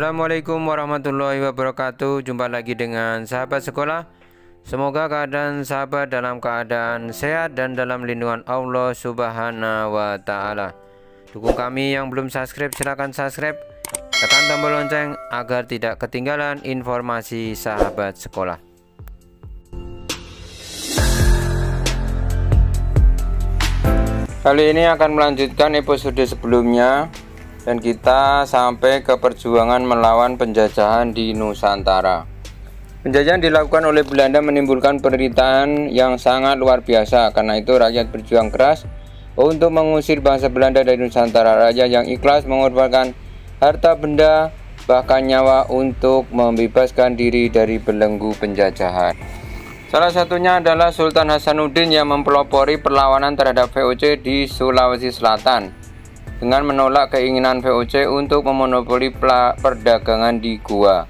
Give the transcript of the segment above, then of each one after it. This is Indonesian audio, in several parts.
Assalamualaikum warahmatullahi wabarakatuh. Jumpa lagi dengan sahabat sekolah. Semoga keadaan sahabat dalam keadaan sehat dan dalam lindungan Allah Subhanahu wa Ta'ala. Dukung kami yang belum subscribe, silahkan subscribe, tekan tombol lonceng agar tidak ketinggalan informasi sahabat sekolah. Kali ini akan melanjutkan episode sebelumnya, dan kita sampai ke perjuangan melawan penjajahan di Nusantara. Penjajahan dilakukan oleh Belanda menimbulkan penderitaan yang sangat luar biasa. Karena itu rakyat berjuang keras untuk mengusir bangsa Belanda dari Nusantara. Rakyat yang ikhlas mengorbankan harta benda bahkan nyawa untuk membebaskan diri dari belenggu penjajahan. Salah satunya adalah Sultan Hasanuddin yang mempelopori perlawanan terhadap VOC di Sulawesi Selatan dengan menolak keinginan VOC untuk memonopoli perdagangan di Goa.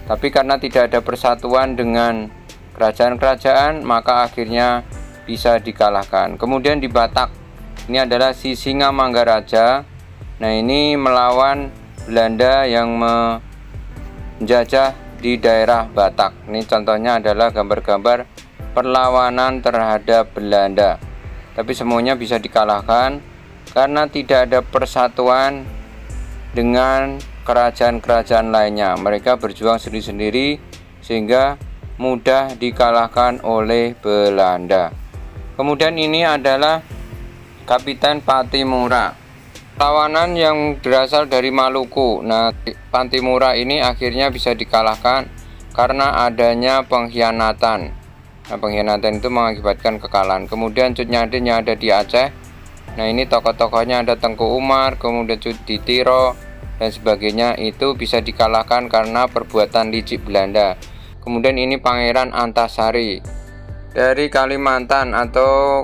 Tapi karena tidak ada persatuan dengan kerajaan-kerajaan, maka akhirnya bisa dikalahkan. Kemudian di Batak, ini adalah Sisingamangaraja. Nah, ini melawan Belanda yang menjajah di daerah Batak. Ini contohnya adalah gambar-gambar perlawanan terhadap Belanda. Tapi semuanya bisa dikalahkan karena tidak ada persatuan dengan kerajaan-kerajaan lainnya. Mereka berjuang sendiri-sendiri sehingga mudah dikalahkan oleh Belanda. Kemudian ini adalah Kapiten Patimura, tawanan yang berasal dari Maluku. Nah, Patimura ini akhirnya bisa dikalahkan karena adanya pengkhianatan. Nah, pengkhianatan itu mengakibatkan kekalahan. Kemudian Cut Nyaden yang ada di Aceh. Nah, ini tokoh-tokohnya ada Tengku Umar, kemudian Suditiro dan sebagainya, itu bisa dikalahkan karena perbuatan licik Belanda. Kemudian ini Pangeran Antasari dari Kalimantan atau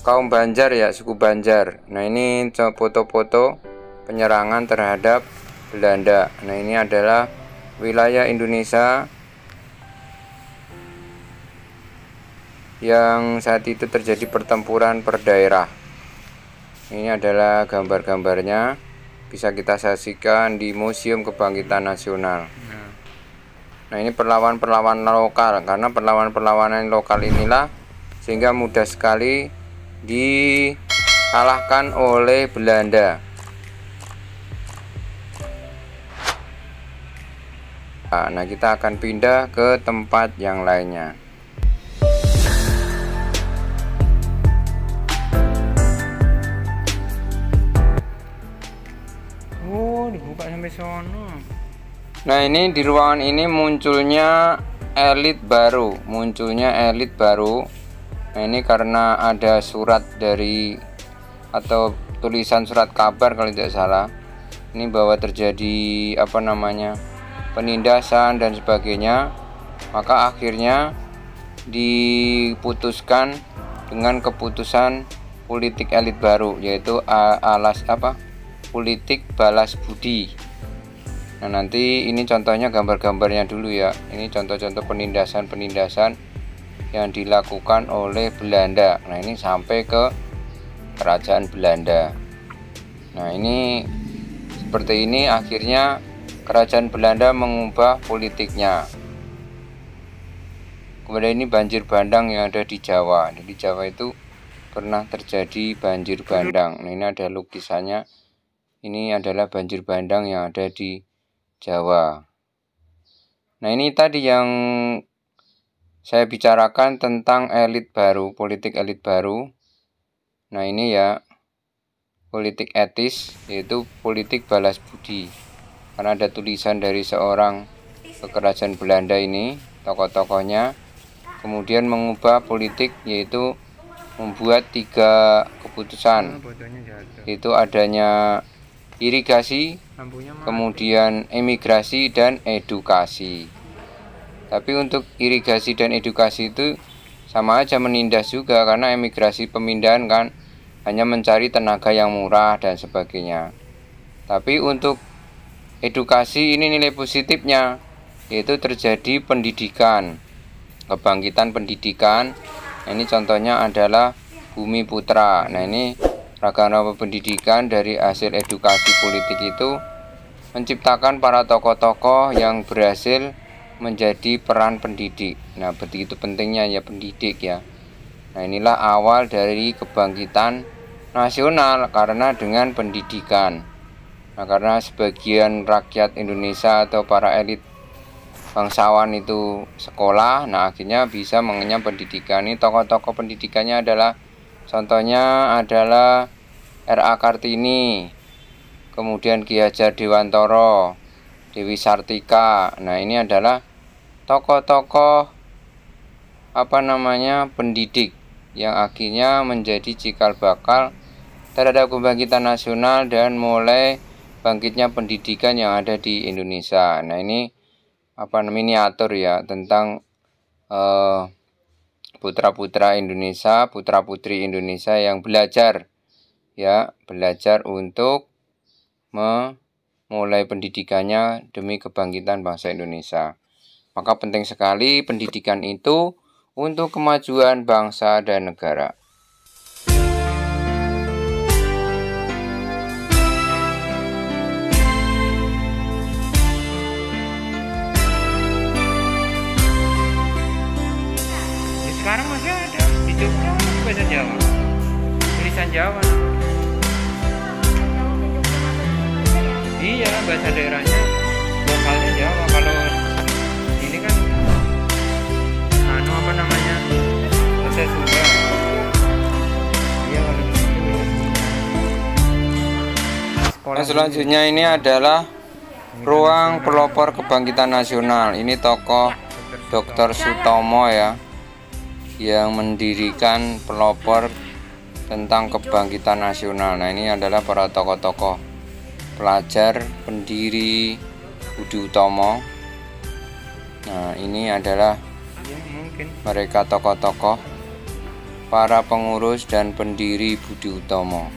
kaum Banjar ya, suku Banjar. Nah, ini foto-foto penyerangan terhadap Belanda. Nah, ini adalah wilayah Indonesia yang saat itu terjadi pertempuran per daerah. Ini adalah gambar-gambarnya, bisa kita saksikan di Museum Kebangkitan Nasional. Nah, ini perlawanan lokal, karena perlawanan lokal inilah sehingga mudah sekali dikalahkan oleh Belanda. Nah, kita akan pindah ke tempat yang lainnya. Dibuka sampai sono. Nah, ini di ruangan ini munculnya elit baru. Nah, ini karena ada surat dari atau tulisan surat kabar kalau tidak salah. Ini bahwa terjadi penindasan dan sebagainya. Maka akhirnya diputuskan dengan keputusan politik elit baru, yaitu politik balas budi. Nah, nanti ini contohnya gambar-gambarnya dulu ya. Ini contoh-contoh penindasan yang dilakukan oleh Belanda. Nah, ini sampai ke kerajaan Belanda. Nah, ini seperti ini akhirnya kerajaan Belanda mengubah politiknya. Kemudian ini banjir bandang yang ada di Jawa. Di Jawa itu pernah terjadi banjir bandang. Nah, ini ada lukisannya. Ini adalah banjir bandang yang ada di Jawa. Nah, ini tadi yang saya bicarakan tentang elit baru, politik elit baru. Nah, ini ya politik etis, yaitu politik balas budi. Karena ada tulisan dari seorang kerajaan Belanda ini, tokoh-tokohnya, kemudian mengubah politik, yaitu membuat 3 keputusan, yaitu adanya irigasi, kemudian emigrasi dan edukasi. Tapi untuk irigasi dan edukasi itu sama aja menindas juga, karena emigrasi pemindahan kan hanya mencari tenaga yang murah dan sebagainya. Tapi untuk edukasi ini nilai positifnya, yaitu terjadi pendidikan, kebangkitan pendidikan. Nah, ini contohnya adalah Bumi Putra. Nah, ini ragam pendidikan dari hasil edukasi politik itu menciptakan para tokoh-tokoh yang berhasil menjadi peran pendidik. Nah, begitu pentingnya ya pendidik ya. Nah, inilah awal dari kebangkitan nasional karena dengan pendidikan. Nah, karena sebagian rakyat Indonesia atau para elit bangsawan itu sekolah, nah akhirnya bisa mengenyam pendidikan. Ini tokoh-tokoh pendidikannya adalah, contohnya adalah R.A. Kartini, kemudian Ki Hajar Dewantara, Dewi Sartika. Nah, ini adalah tokoh-tokoh pendidik yang akhirnya menjadi cikal bakal terhadap kebangkitan nasional dan mulai bangkitnya pendidikan yang ada di Indonesia. Nah, ini miniatur ya tentang putra-putra Indonesia, putra-putri Indonesia yang belajar untuk memulai pendidikannya demi kebangkitan bangsa Indonesia. Maka penting sekali pendidikan itu untuk kemajuan bangsa dan negara. Sekarang masih ada di Jogja bahasa Jawa, tulisan Jawa. Iya, bahasa daerahnya lokalnya Jawa. Kalau ini kan bahasa Sunda. Iya, kalau di situ ya. Nah, selanjutnya ini adalah ruang pelopor kebangkitan nasional. Ini tokoh Dr. Sutomo ya, yang mendirikan pelopor tentang kebangkitan nasional. Nah, ini adalah para tokoh-tokoh pelajar, pendiri, Budi Utomo. Nah, ini adalah mereka tokoh-tokoh, para pengurus dan pendiri Budi Utomo.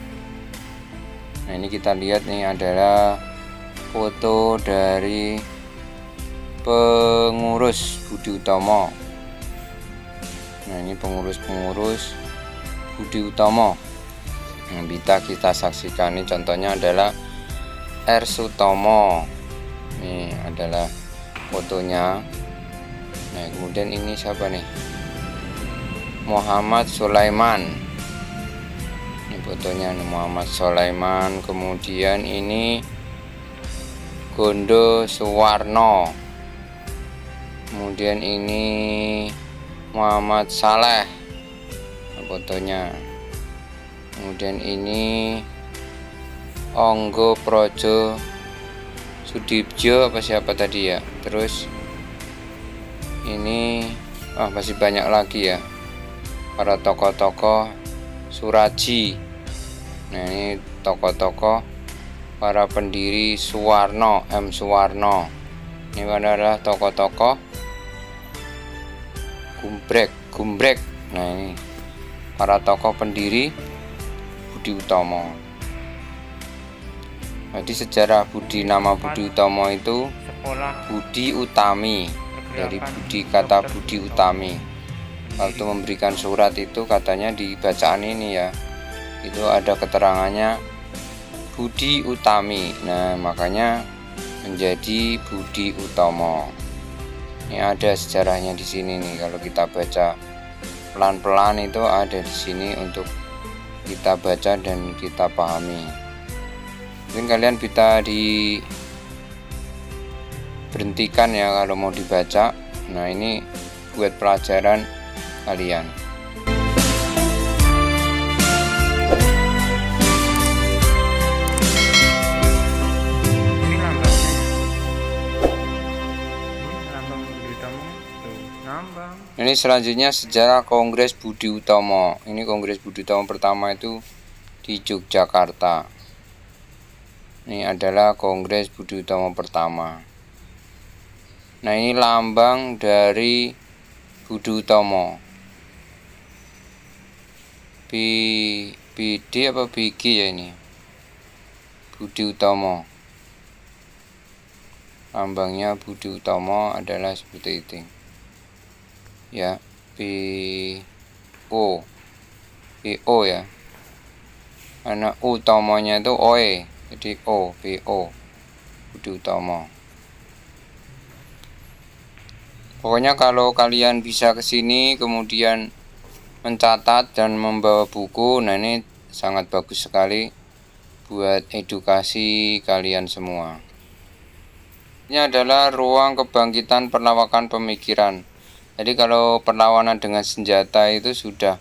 Nah, ini kita lihat nih adalah foto dari pengurus Budi Utomo. Nah, ini pengurus-pengurus Budi Utomo yang bisa kita saksikan. Ini contohnya adalah R. Sutomo. Ini adalah fotonya. Nah, kemudian ini siapa nih? Muhammad Sulaiman. Ini fotonya nih, Muhammad Sulaiman. Kemudian ini Gondo Suwarno. Kemudian ini Muhammad Saleh fotonya. Kemudian ini Onggo Projo Sudibjo siapa tadi ya. Terus ini masih banyak lagi ya para tokoh-tokoh Suraji. Nah, ini tokoh-tokoh para pendiri Suwarno, M. Suwarno. Ini adalah tokoh-tokoh Gumbrek. Nah, ini para tokoh pendiri Budi Utomo. Jadi sejarah nama Budi Utomo itu Budi Utami, dari kata Budi Utami. Waktu memberikan surat itu katanya di bacaan ini ya, itu ada keterangannya Budi Utami. Nah, makanya menjadi Budi Utomo. Ini ada sejarahnya di sini nih. Kalau kita baca pelan-pelan itu ada di sini untuk kita baca dan kita pahami. Mungkin kalian bisa diberhentikan ya kalau mau dibaca. Nah, ini buat pelajaran kalian. Ini selanjutnya sejarah Kongres Budi Utomo. Ini Kongres Budi Utomo pertama itu di Yogyakarta. Ini adalah Kongres Budi Utomo pertama. Nah, ini lambang dari Budi Utomo. BD apa BG ya ini? Budi Utomo. Lambangnya Budi Utomo adalah seperti itu. Ya, PO ya, karena utamanya itu OE, jadi PO Budi Utomo. Pokoknya kalau kalian bisa ke sini kemudian mencatat dan membawa buku, nah ini sangat bagus sekali buat edukasi kalian semua. Ini adalah ruang kebangkitan perlawakan pemikiran. Jadi kalau perlawanan dengan senjata itu sudah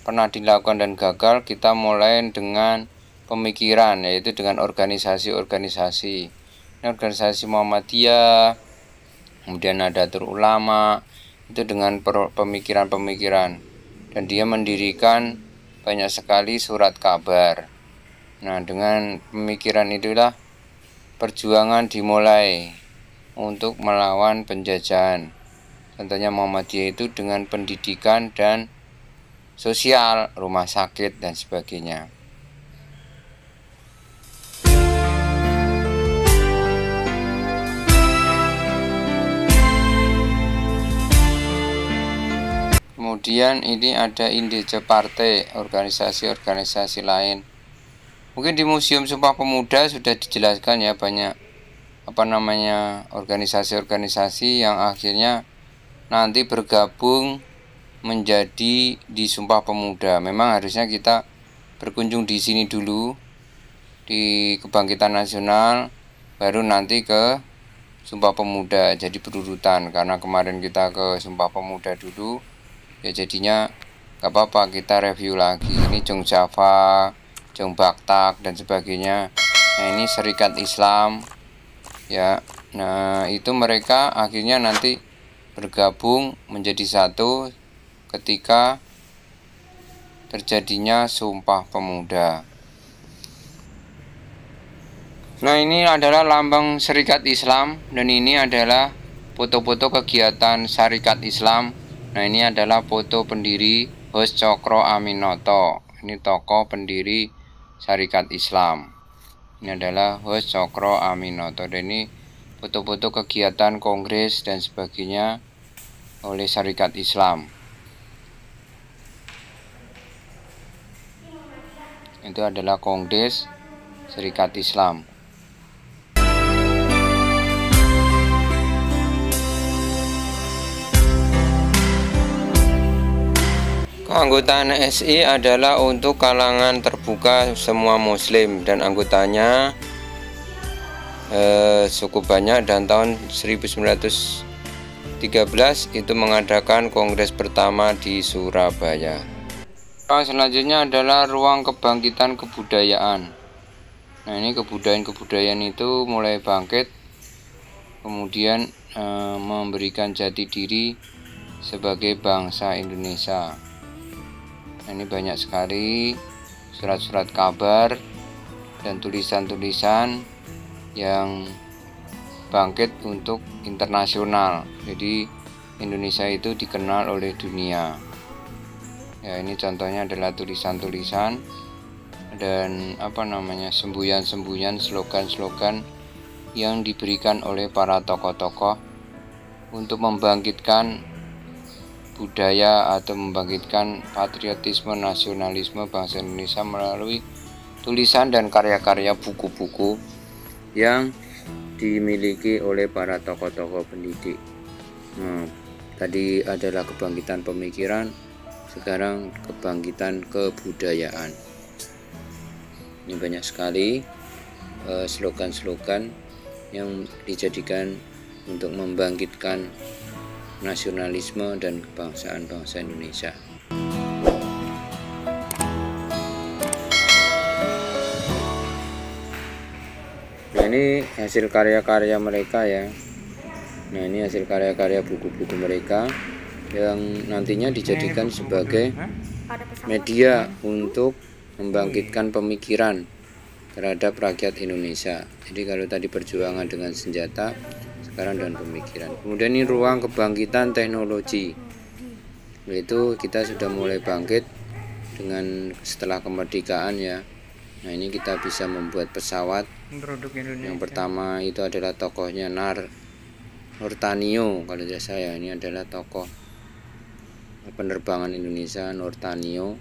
pernah dilakukan dan gagal, kita mulai dengan pemikiran, yaitu dengan organisasi-organisasi. Ini organisasi Muhammadiyah, kemudian Nahdlatul Ulama, itu dengan pemikiran-pemikiran. Dan dia mendirikan banyak sekali surat kabar. Nah, dengan pemikiran itulah perjuangan dimulai untuk melawan penjajahan. Contohnya Muhammadiyah itu dengan pendidikan dan sosial, rumah sakit, dan sebagainya. Kemudian ini ada Indece Partai, organisasi-organisasi lain. Mungkin di Museum Sumpah Pemuda sudah dijelaskan ya, banyak organisasi-organisasi yang akhirnya nanti bergabung menjadi di Sumpah Pemuda. Memang harusnya kita berkunjung di sini dulu, di Kebangkitan Nasional, baru nanti ke Sumpah Pemuda. Jadi berurutan, karena kemarin kita ke Sumpah Pemuda dulu, ya jadinya gak apa-apa kita review lagi. Ini Jong Java, Jong Baktak, dan sebagainya. Nah ini Serikat Islam ya. Nah itu mereka akhirnya nanti bergabung menjadi satu ketika terjadinya Sumpah Pemuda. Nah ini adalah lambang Serikat Islam, dan ini adalah foto-foto kegiatan Serikat Islam. Nah ini adalah foto pendiri Hos Cokro Aminoto. Ini tokoh pendiri Serikat Islam. Ini adalah Hos Cokro Aminoto. Dan ini foto-foto kegiatan kongres dan sebagainya oleh Serikat Islam. Itu adalah kongres Serikat Islam. Keanggotaan SI adalah untuk kalangan terbuka semua muslim, dan anggotanya cukup banyak, dan tahun 1913 itu mengadakan kongres pertama di Surabaya. Selanjutnya adalah ruang kebangkitan kebudayaan. Nah ini kebudayaan itu mulai bangkit, kemudian memberikan jati diri sebagai bangsa Indonesia. Nah, ini banyak sekali surat-surat kabar dan tulisan-tulisan yang bangkit untuk internasional. Jadi Indonesia itu dikenal oleh dunia. Ya ini contohnya adalah tulisan-tulisan dan semboyan-semboyan, slogan-slogan yang diberikan oleh para tokoh-tokoh untuk membangkitkan budaya atau membangkitkan patriotisme, nasionalisme bangsa Indonesia melalui tulisan dan karya-karya buku-buku yang dimiliki oleh para tokoh-tokoh pendidik. Nah, tadi adalah kebangkitan pemikiran, sekarang kebangkitan kebudayaan. Ini banyak sekali slogan-slogan yang dijadikan untuk membangkitkan nasionalisme dan kebangsaan bangsa Indonesia. Nah ini hasil karya-karya mereka ya. Nah ini hasil karya-karya buku-buku mereka yang nantinya dijadikan sebagai media untuk membangkitkan pemikiran terhadap rakyat Indonesia. Jadi kalau tadi perjuangan dengan senjata, sekarang dengan pemikiran. Kemudian ini ruang kebangkitan teknologi, yaitu kita sudah mulai bangkit dengan setelah kemerdekaan ya. Nah ini kita bisa membuat pesawat. Yang pertama itu adalah tokohnya Nurtanio, kalau tidak saya ini adalah tokoh penerbangan Indonesia, Nurtanio.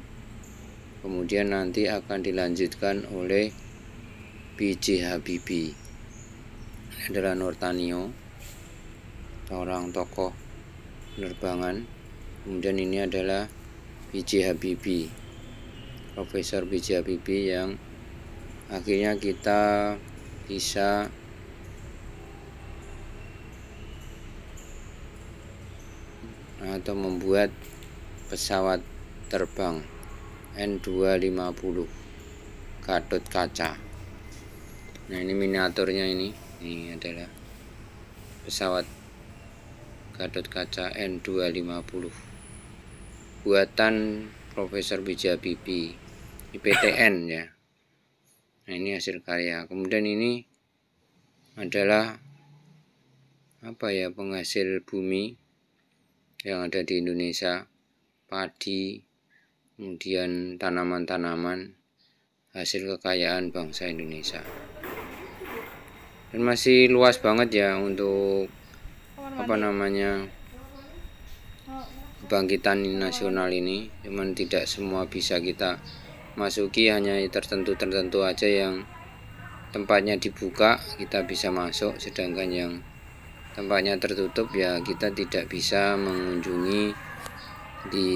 Kemudian nanti akan dilanjutkan oleh B.J. Habibie. adalah Nurtanio, seorang tokoh penerbangan. Kemudian ini adalah B.J. Habibie, Profesor B.J. Habibie, yang akhirnya kita bisa atau membuat pesawat terbang N250 Gatot Kaca. Nah, ini miniaturnya, ini adalah pesawat Gatot Kaca N250 buatan Profesor B.J. Habibie, IPTN ya. Nah, ini hasil karya. Kemudian ini adalah penghasil bumi yang ada di Indonesia, padi, kemudian tanaman-tanaman, hasil kekayaan bangsa Indonesia. Dan masih luas banget ya untuk kebangkitan nasional ini. Cuman tidak semua bisa kita masuki, hanya tertentu aja yang tempatnya dibuka kita bisa masuk, sedangkan yang tempatnya tertutup ya kita tidak bisa mengunjungi di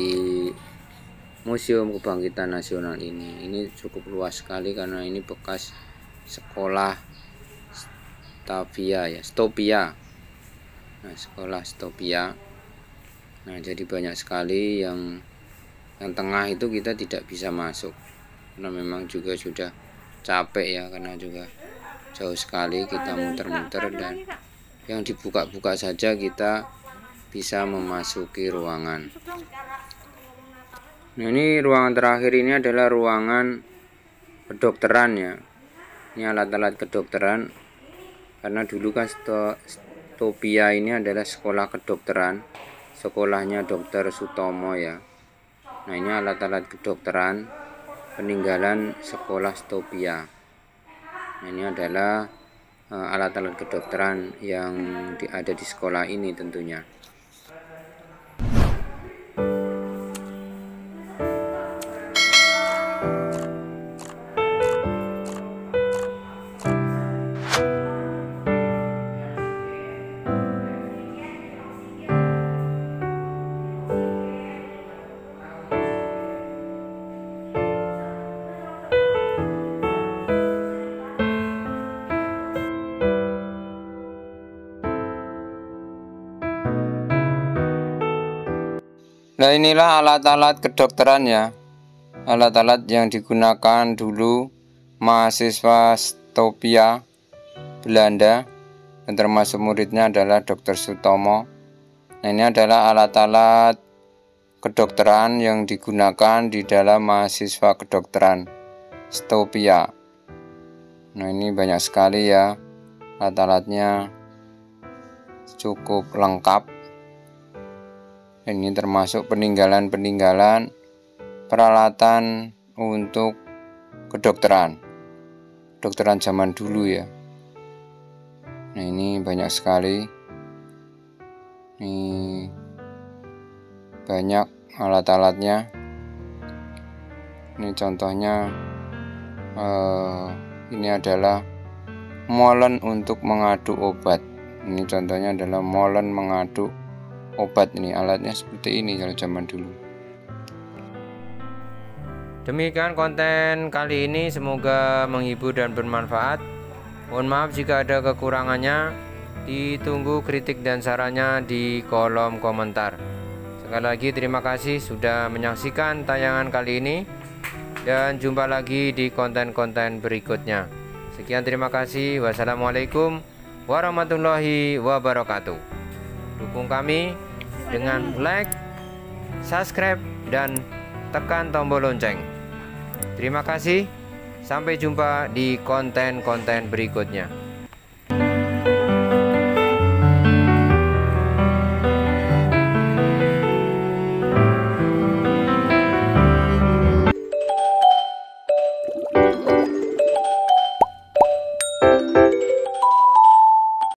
Museum Kebangkitan Nasional ini. Ini cukup luas sekali karena ini bekas sekolah Stopia. Nah, sekolah Stopia. Nah, jadi banyak sekali yang tengah itu kita tidak bisa masuk karena memang juga sudah capek ya, karena juga jauh sekali kita muter-muter, dan yang dibuka-buka saja kita bisa memasuki ruangan. Nah, ini ruangan terakhir, ini adalah ruangan kedokteran ya. Ini alat-alat kedokteran, karena dulu kan Stopia ini adalah sekolah kedokteran, sekolahnya Dr. Sutomo ya. Nah, ini alat-alat kedokteran peninggalan sekolah Stopia. Nah, ini adalah alat-alat kedokteran yang ada di sekolah ini tentunya. Nah, inilah alat-alat kedokteran ya, alat-alat yang digunakan dulu mahasiswa Stopia Belanda, dan termasuk muridnya adalah Dr. Sutomo. Nah, ini adalah alat-alat kedokteran yang digunakan di dalam mahasiswa kedokteran Stopia. Nah, ini banyak sekali ya, alat-alatnya cukup lengkap. Ini termasuk peninggalan-peninggalan peralatan untuk kedokteran zaman dulu ya. Nah, ini banyak sekali, ini banyak alat-alatnya. Ini contohnya, ini adalah molen untuk mengaduk obat. Ini contohnya adalah molen mengaduk obat. Ini alatnya seperti ini kalau zaman dulu. Demikian konten kali ini, semoga menghibur dan bermanfaat. Mohon maaf jika ada kekurangannya. Ditunggu kritik dan sarannya di kolom komentar. Sekali lagi terima kasih sudah menyaksikan tayangan kali ini, dan jumpa lagi di konten-konten berikutnya. Sekian, terima kasih. Wassalamualaikum warahmatullahi wabarakatuh. Dukung kami dengan like, subscribe, dan tekan tombol lonceng. Terima kasih. Sampai jumpa di konten-konten berikutnya.